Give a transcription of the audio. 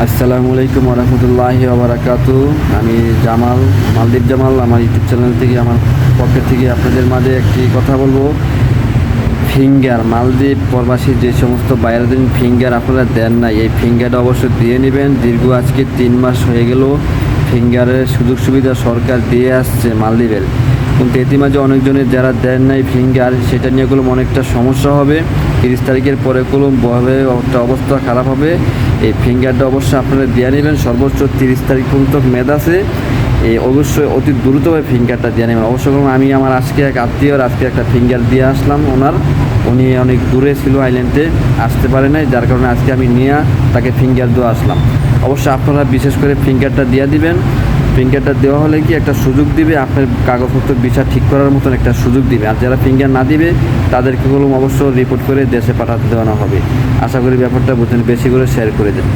আসসালামু আলাইকুম রহমতুল্লাহি ওবারাকাতু। আমি জামাল, মালদ্বীপ জামাল। আমার ইউটিউব চ্যানেল থেকে, আমার পক্ষের থেকে আপনাদের মাঝে একটি কথা বলবো। ফিঙ্গার, মালদ্বীপ প্রবাসী যে সমস্ত বাইরের ফিঙ্গার আপনারা দেন না, এই ফিঙ্গারটা অবশ্যই দিয়ে নেবেন। দীর্ঘ আজকে 3 মাস হয়ে গেল ফিঙ্গারের সুযোগ সুবিধা সরকার দিয়ে আসছে মালদ্বীপের, কিন্তু ইতিমাঝে অনেকজনের যারা দেন নাই ফিঙ্গার, সেটা নিয়ে অনেকটা সমস্যা হবে। 30 তারিখের পরে ভাবে একটা অবস্থা খারাপ হবে। এই ফিঙ্গারটা অবশ্যই আপনারা দিয়ে নেবেন। সর্বোচ্চ 30 তারিখ পর্যন্ত মেয়াদ আছে। এই অবশ্যই অতি দ্রুতভাবে ফিঙ্গারটা দিয়ে নেবেন অবশ্যই। আমি আমার আজকে এক আত্মীয়র আজকে একটা ফিঙ্গার দিয়ে আসলাম। উনি অনেক দূরে ছিল, আইল্যান্ডে আসতে পারে নাই, যার কারণে আজকে আমি নিয়ে তাকে ফিঙ্গার দিয়ে আসলাম। অবশ্যই আপনারা বিশেষ করে ফিঙ্গারটা দিয়ে দিবেন। ফিঙ্গারটা দেওয়া হলে কি একটা সুযোগ দিবে, আপনার কাগজপত্র ভিসা ঠিক করার মতন একটা সুযোগ দিবে। আর যারা ফিঙ্গার না দিবে তাদেরকে অবশ্য রিপোর্ট করে দেশে পাঠাতে দেওয়ানো হবে। আশা করি ব্যাপারটা বুঝেন, বেশি করে শেয়ার করে দেন।